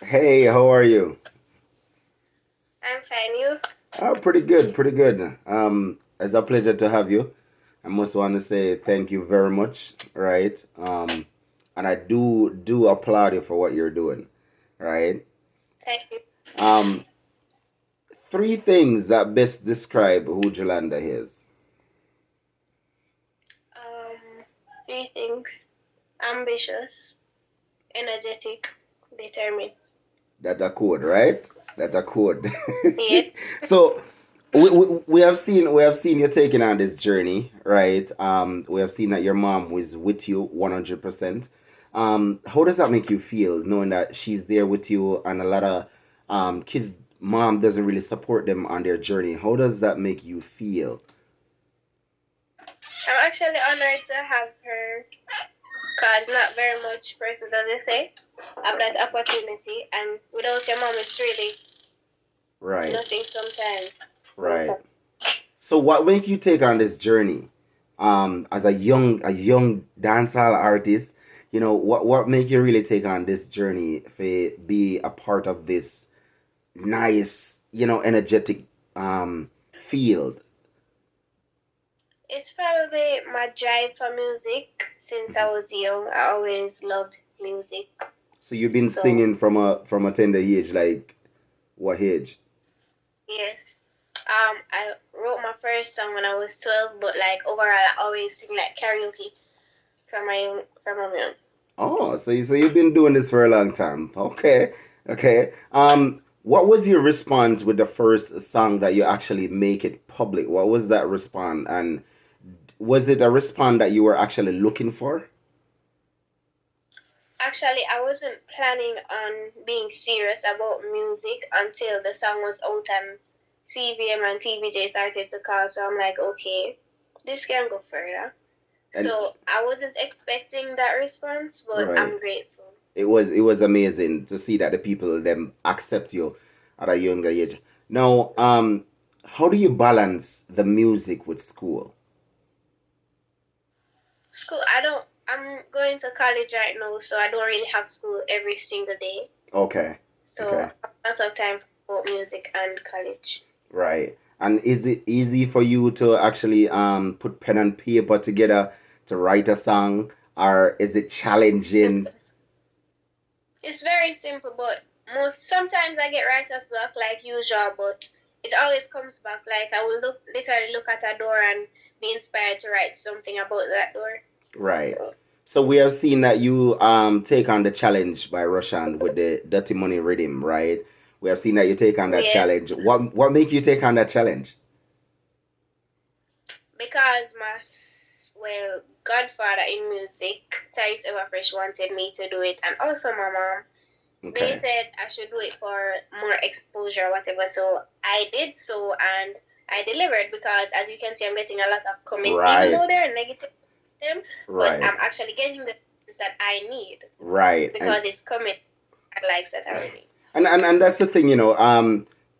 Hey, how are you? I'm fine. You? Pretty good, pretty good. It's a pleasure to have you. I must want to say thank you very much, right? And I do applaud you for what you're doing, right? Thank you. Um, Three things that best describe who Julanda is. Three things: ambitious, energetic, determined. That a code, right? That a code. Yes. So we have seen you taking on this journey, right? We have seen that your mom was with you 100%. How does that make you feel knowing that she's there with you and a lot of kids mom doesn't really support them on their journey? How does that make you feel? I'm actually honored to have her because not very much persons, as they say, have that opportunity. And without your mom, it's really Right, nothing sometimes. right. So what made you take on this journey? As a young dancehall artist, what make you really take on this journey to be a part of this nice, energetic field? It's probably my drive for music. Since I Mhm. was young, I always loved music. So you've been So, singing from a tender age, like what age? yes. I wrote my first song when I was 12, but like overall, I always sing like karaoke from my young. Oh, so you've been doing this for a long time. Okay, okay. What was your response with the first song that you actually make it public? What was that response, and was it a response that you were actually looking for? Actually, I wasn't planning on being serious about music until the song was out and CVM and TVJ started to call. So I'm like, okay, this can go further. And So I wasn't expecting that response, but right, I'm grateful. it was amazing to see that the people them accept you at a younger age. Now, how do you balance the music with school? School, I'm going to college right now, so I don't really have school every single day. Okay, So okay. I have lots of time for music and college. Right. And is it easy for you to actually put pen and paper together to write a song, or is it challenging? It's very simple, but most sometimes I get writer's block like usual, but it always comes back. Like I will literally look at a door and be inspired to write something about that door. Right. So So we have seen that you take on the challenge by Russian with the Dirty Money rhythm, right? We have seen that you take on that yeah, challenge. What make you take on that challenge? because my godfather in music, Thais Everfresh, wanted me to do it, and also my mom. They Okay. said I should do it for more exposure, whatever. So I did so, and I delivered because, as you can see, I'm getting a lot of comments, even Right. though they're negative, them, but Right. I'm actually getting the things that I need Right. because it's coming at likes that I Right. already. And that's the thing,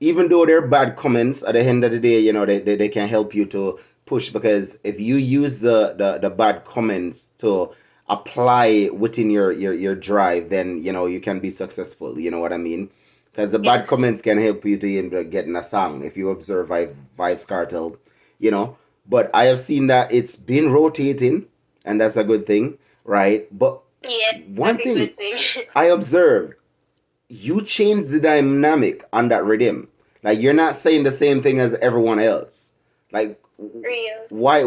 even though they're bad comments, at the end of the day, they can help you to push, because if you use the bad comments to apply within your drive, then you can be successful. You know what I mean? Because the bad Yes, comments can help you to end up getting a song if you observe Vybz Kartel, you know. But I have seen that it's been rotating, and that's a good thing, right? But yeah, one very thing good thing. I observed, you change the dynamic on that rhythm. Like you're not saying the same thing as everyone else. Like Real. why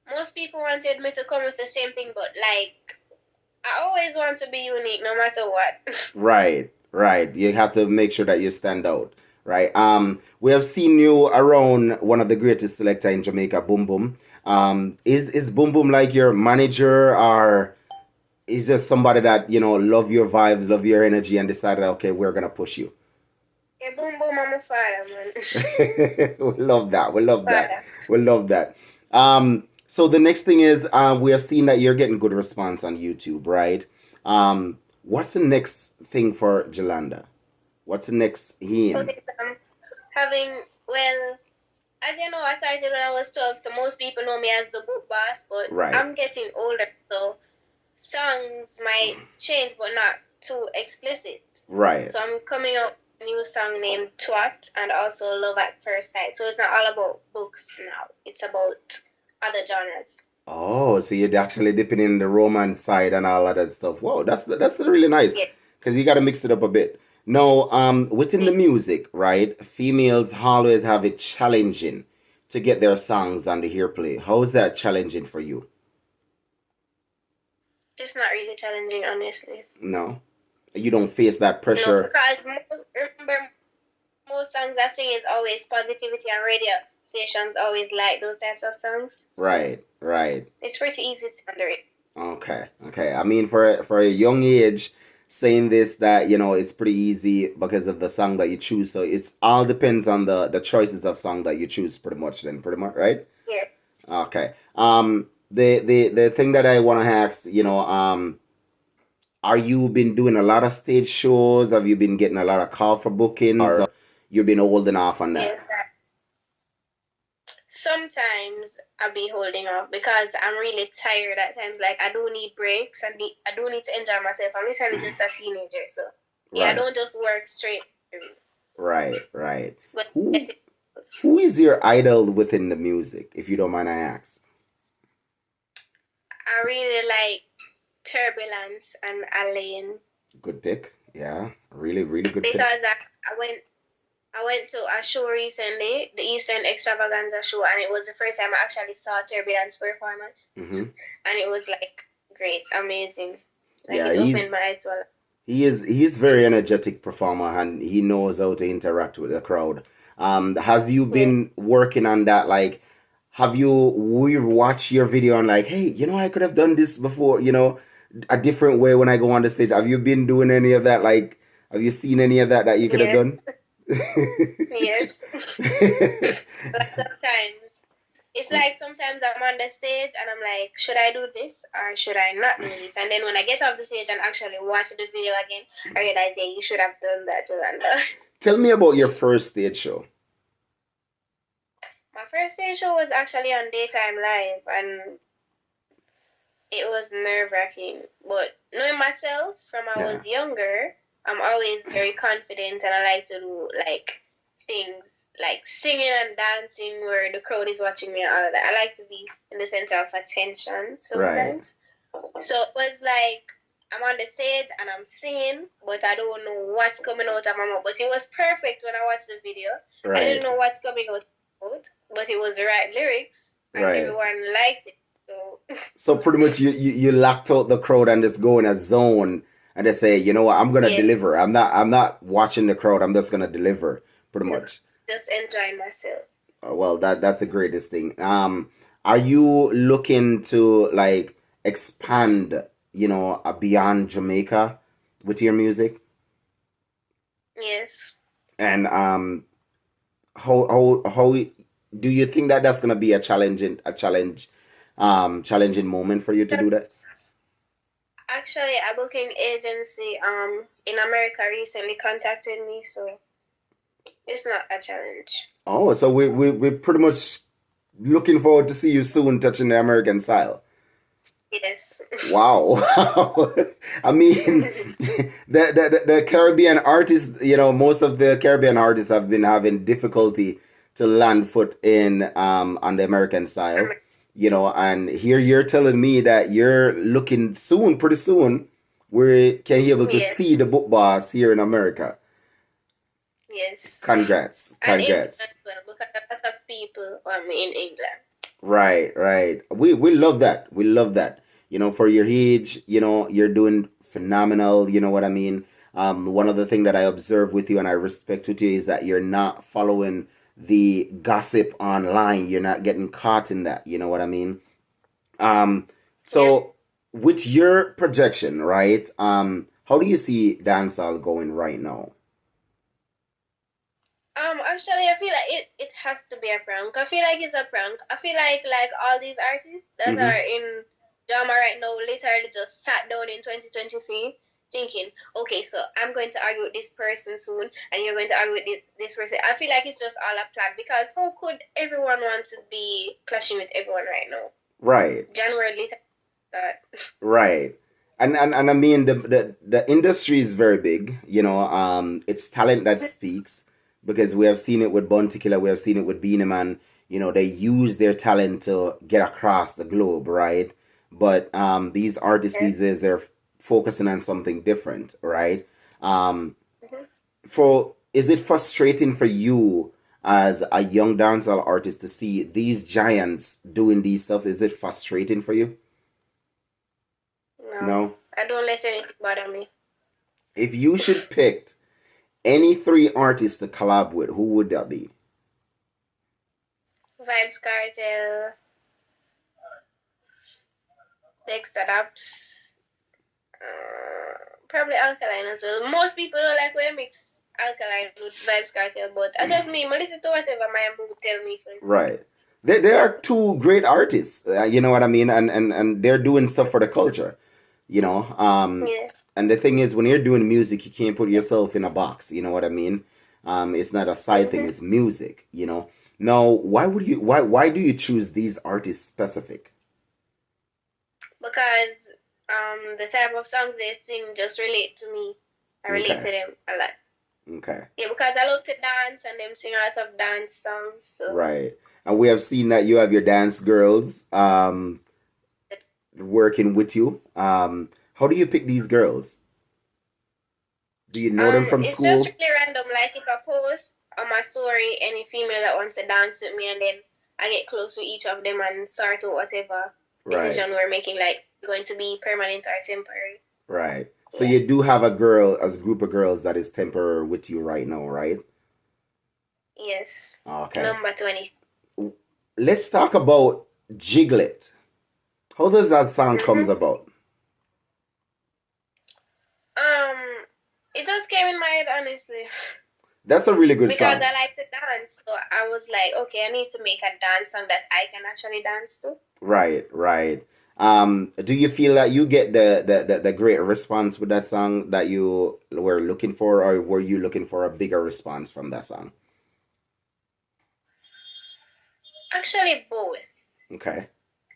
Most people wanted me to come with the same thing, but like I always want to be unique, no matter what. right. You have to make sure that you stand out. Right. We have seen you around one of the greatest selector in Jamaica, Boom Boom. Is Boom Boom like your manager, or is just somebody that, love your vibes, love your energy, and decided, okay, we're gonna push you? Yeah, boom boom, I'm a father, man. We love that. We love that. Father. We love that. So the next thing is, we are seeing that you're getting good response on YouTube, right? What's the next thing for Julanda? What's the next him? Okay, so I'm having, well, as you know, I started when I was 12, so most people know me as the book boss, but Right. I'm getting older, so songs might change, but not too explicit. Right. So I'm coming out with a new song named Twat and also Love at First Sight. So it's not all about books now. It's about other genres. Oh, so you're actually dipping in the romance side and all of that stuff. Whoa, that's really nice. Yeah. Because you got to mix it up a bit. Now, within the music, right? Females always have it challenging to get their songs on the airplay. How is that challenging for you? It's not really challenging, honestly. No, you don't face that No, pressure. because remember, most songs I sing is always positivity, and radio stations always like those types of songs. So Right, right. it's pretty easy to under it. Okay, okay. I mean, for a young age, saying this that it's pretty easy because of the song that you choose. So it's all depends on the choices of song that you choose, pretty much. Then, pretty much, right? Yeah. Okay. The thing that I want to ask, are you been doing a lot of stage shows? Have you been getting a lot of call for bookings? Or you've been holding off on that? Yes. Sometimes I'll be holding off because I'm really tired at times. Like I do need breaks. I do need to enjoy myself. I'm literally just a teenager, so yeah, I Right, don't just work straight through. right, right. But Who who is your idol within the music, if you don't mind I ask? I really like Turbulence and Alain Good pick. Yeah, really, really good pick. because I went to a show recently, the Eastern Extravaganza show, and it was the first time I actually saw Turbulence performance, Mm-hmm. and it was like great, amazing. Like Yeah, it opened my eyes to a lot. he's very energetic performer and he knows how to interact with the crowd. Have you Yeah. been working on that? Like, have you we watch your video and like, hey, I could have done this before, a different way when I go on the stage. Have you been doing any of that? Like, have you seen any of that you could have Yes, done? yes. But sometimes it's like sometimes I'm on the stage and I'm like, should I do this or should I not do this? And then when I get off the stage and actually watch the video again, I realize, yeah, you should have done that, Julanda. Tell me about your first stage show. My first stage show was actually on Daytime Live, and it was nerve-wracking. But knowing myself from I Yeah. was younger, I'm always very confident, and I like to do like things like singing and dancing where the crowd is watching me and all of that. I like to be in the center of attention Right. sometimes. So it was like I'm on the stage and I'm singing, but I don't know what's coming out of my mouth. But it was perfect when I watched the video. I didn't Right. know what's coming out, but it was the right lyrics, and Right. everyone liked it. So So pretty much you locked out the crowd and just go in a zone and they say, you know what, I'm gonna yeah, deliver. I'm not watching the crowd. I'm just gonna deliver, pretty much. just enjoying myself. Well, that's the greatest thing. Are you looking to like expand, beyond Jamaica with your music? Yes. And how do you think that that's gonna be a challenging moment for you to do that? Actually, a booking agency in America recently contacted me, so it's not a challenge. Oh, so we're pretty much looking forward to see you soon touching the American style. Yes. Wow. I mean, the Caribbean artists, most of the Caribbean artists have been having difficulty to land foot in on the American style, and here you're telling me that you're looking soon, pretty soon, we can be able to Yes. see the book boss here in America. Yes. Congrats, And England congrats. as well, because a lot of people in England. Right, right. We love that. We love that. For your age, you're doing phenomenal. You know what I mean? One of the things that I observe with you and I respect with you is that you're not following the gossip online. You're not getting caught in that. You know what I mean? Um, Yeah. so with your projection, right? How do you see dancehall going right now? Actually, I feel like it has to be a prank. I feel like it's a prank. I feel like all these artists that Mm-hmm. are in drama right now literally just sat down in 2023 thinking, okay, so I'm going to argue with this person soon, and you're going to argue with this person. I feel like it's just all a plan because how could everyone want to be clashing with everyone right now? Right, January later, that. right. and I mean the industry is very big, you know. It's talent that speaks because we have seen it with Bounty Killer, we have seen it with Beanie Man. You know, they use their talent to get across the globe, right? But these artists Yes. these days they're focusing on something different, right? Um, Mhm. for is it frustrating for you as a young dancehall artist to see these giants doing these stuff? Is it frustrating for you? No, No. I don't let anything bother me. If you should pick any three artists to collab with, who would that be? Vybz Kartel, Dexter Daps, probably Alkaline as well. Most people don't like when I mix Alkaline with Vybz Kartel, but I just me, I listen to whatever my mood tell me for listen to. Right. They are two great artists. You know what I mean? And they're doing stuff for the culture. You know. Yeah. And the thing is, when you're doing music, you can't put yourself in a box. You know what I mean? It's not a side thing. Mm-hmm. It's music. You know. Now, why do you choose these artists specific? Because the type of songs they sing just relate to me. I relate to Okay. them a lot. Okay. Yeah, because I love to dance and them sing a lot of dance songs. So Right. And we have seen that you have your dance girls working with you. How do you pick these girls? Do you know them from it's just school? really random. Like if I post on my story any female that wants to dance with me, and then I get close to each of them and sort out whatever Right. decision we're making, like going to be permanent or temporary. Right. So Yeah. you do have a girl, as a group of girls that is temporary with you right now, right? Yes. Okay. Number 20. Let's talk about Jiglet. How does that song comes Mm-hmm. about? Um, it just came in my head honestly That's a really good because song. I like to dance. So I was like, okay, I need to make a dance song that I can actually dance to. Right, right. Do you feel that you get the great response with that song that you were looking for, or were you looking for a bigger response from that song? Actually, both. Okay.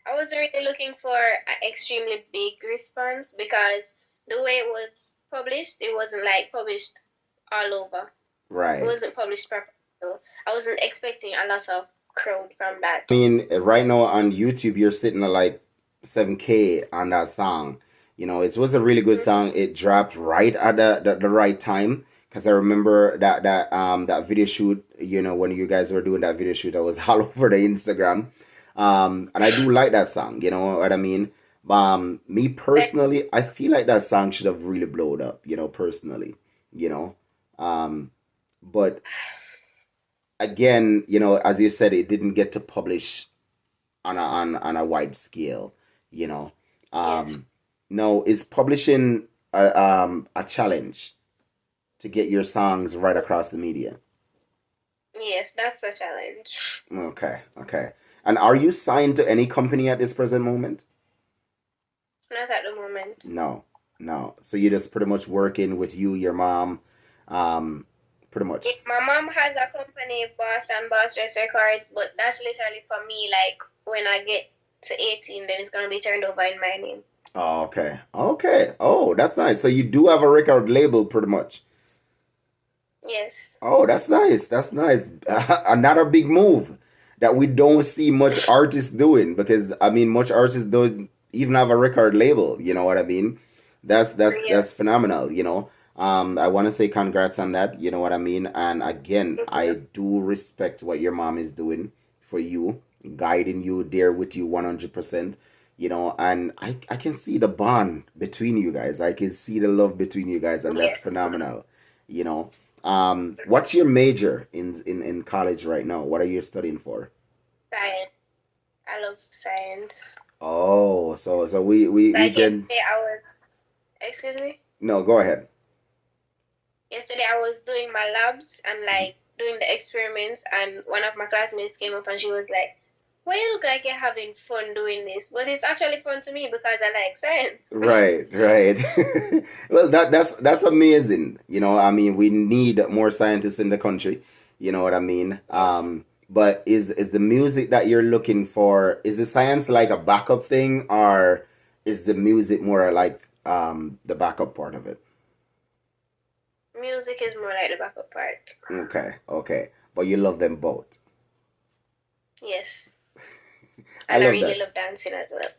I wasn't really looking for an extremely big response because the way it was published, it wasn't like published all over. It Right. wasn't published properly. So I wasn't expecting a lot of crowd from I that. mean, right now on YouTube, you're sitting at like 7K on that song. You know, it was a really good Mm-hmm. song. It dropped right at the right time because I remember that video shoot. You know, when you guys were doing that video shoot, that was all over the Instagram. And I do like that song. You know what I mean? Me Like, personally, I feel like that song should have really blown up. You know, personally. You know, um, but again, you know, as you said, it didn't get to publish on a wide scale, you know. yes. Um, no, is publishing a challenge to get your songs right across the media? Yes, that's a challenge. Okay, okay. And are you signed to any company at this present moment? Not at the moment. No, no. So you're just pretty much working with you, your mom, um, pretty much. My mom has a company, Boss and Boss Dress Records, but that's literally for me. Like when I get to 18, then it's gonna be turned over in my name. Oh, okay, okay. Oh, that's nice. So you do have a record label, pretty much. Yes. Oh, that's nice. That's nice. Another big move that we don't see much artists doing because I mean, much artists don't even have a record label. You know what I mean? Yeah. That's phenomenal. You know, I want to say congrats on that. You know what I mean? And again, I Mm-hmm. do respect what your mom is doing for you, guiding you there with you 100%. You know, and I can see the bond between you guys. I can see the love between you guys, and that's Yes. phenomenal. You know. What's your major in college right now? What are you studying for? Science. I love science. Oh, so we Like can yesterday, I was. Excuse me. no, go ahead. Yesterday, I was doing my labs and Mhm. like doing the experiments, and one of my classmates came up and she was like, "Why you look like you're having fun doing this?" But it's actually fun to me because I like science. Right, right. Well, that's amazing. You know, I mean, we need more scientists in the country. You know what I mean? Yes. But is the music that you're looking for, is the science like a backup thing, or is the music more like the backup part of it? Music is more like the backup part. Okay, okay. But you love them both. Yes. I And I love really that. love dancing as well.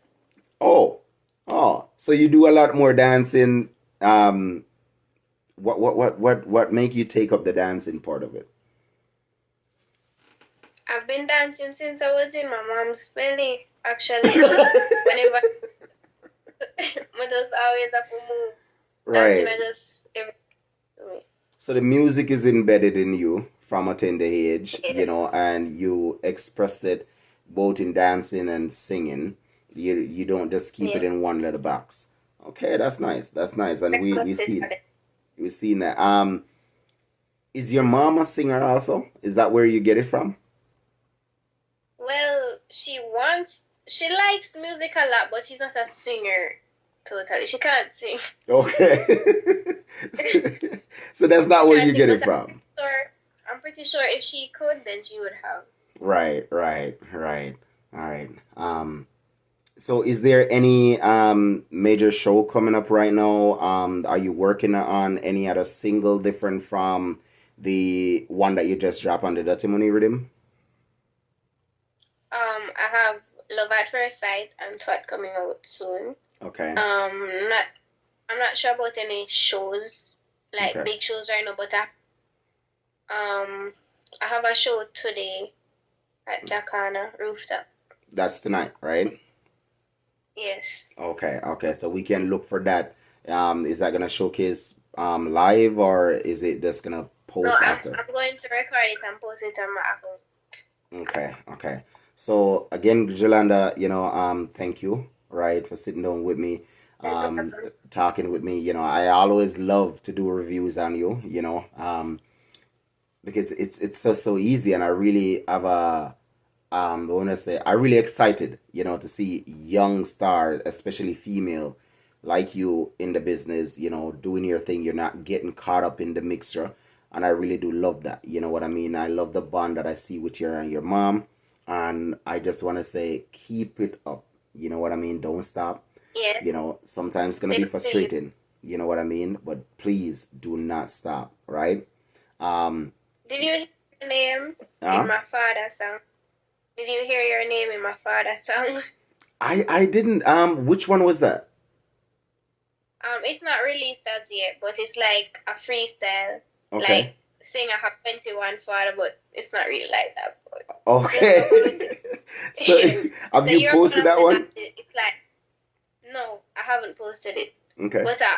Oh, oh. So you do a lot more dancing. Um, what make you take up the dancing part of it? I've been dancing since I was in my mom's belly, actually. Whenever I just always have to move. Dancing, Right. I just every So the music is embedded in you from a tender age, yes. and you express it both in dancing and singing. You don't just keep it Yes. in one little box. Okay, that's nice. That's nice. And we Breakfast we is seen for them. we seen that. Is your mom a singer also? Is that where you get it from? Well, she likes music a lot, but she's not a singer totally. She can't sing. Okay. So that's She not where can't you sing, get but it from. I'm pretty sure if she could, then she would have. Right, right, right. All right. So is there any major show coming up right now? Are you working on any other single different from the one that you just dropped on the Dirty Money Rhythm? I have Love at First Sight and Twat coming out soon. Okay. Not I'm not sure about any shows, like Okay. big shows right now, but I have a show today at Jacana Rooftop. That's tonight, right? Yes. Okay, okay. So we can look for that. Is that gonna showcase live, or is it just gonna No, post I'm after? I'm going to record it and post it on my account. Okay, okay. So again, Julanda, thank you, right, for sitting down with me, There's no um, problem. talking with me. I always love to do reviews on you, because it's so easy, and I really have I want to say I'm really excited, to see young stars, especially female, like you in the business, doing your thing. You're not getting caught up in the mixture, and I really do love that. You know what I mean? I love the bond that I see with your mom, and I just want to say keep it up. You know what I mean? Don't stop. Yes. Sometimes it's gonna be Same to you. frustrating. You know what I mean? But please do not stop. Right? Um. Did you hear your name in Uh, my father's song? Did you hear your name in my father's song? I didn't. Which one was that? It's not released as yet, but it's like a freestyle. Okay. Like saying I have 21 father, but it's not really like that. But just go follow Okay. it. So have So you you're posted one of that the one? it's like no, I haven't posted it, Okay. but I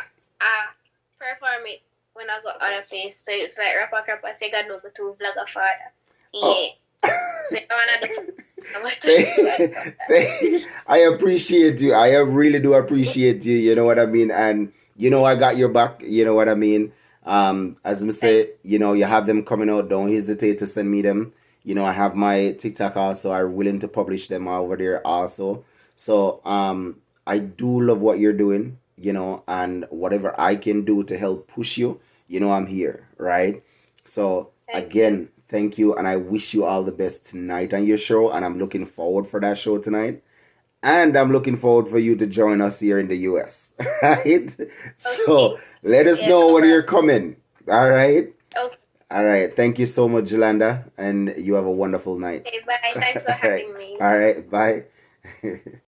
perform it when I go other place. So it's like rapper crapper say God number two vlogger father. Oh. Yeah. So you wanna do I appreciate you. I really do appreciate you. You know what I mean? And I got your back. You know what I mean? As I say, you have them coming out. Don't hesitate to send me them. I have my TikTok also. I'm willing to publish them over there also. So I do love what you're doing. And whatever I can do to help push you, I'm here, right? So Thank you. again, thank you, and I wish you all the best tonight on your show. And I'm looking forward for that show tonight. And I'm looking forward for you to join us here in the US. Right? Okay. So let us Yes, know no when you're problem. coming. All right? Okay. All right. Thank you so much, Julanda. And you have a wonderful night. Okay, bye. Thanks for All right. having me. All right. Bye.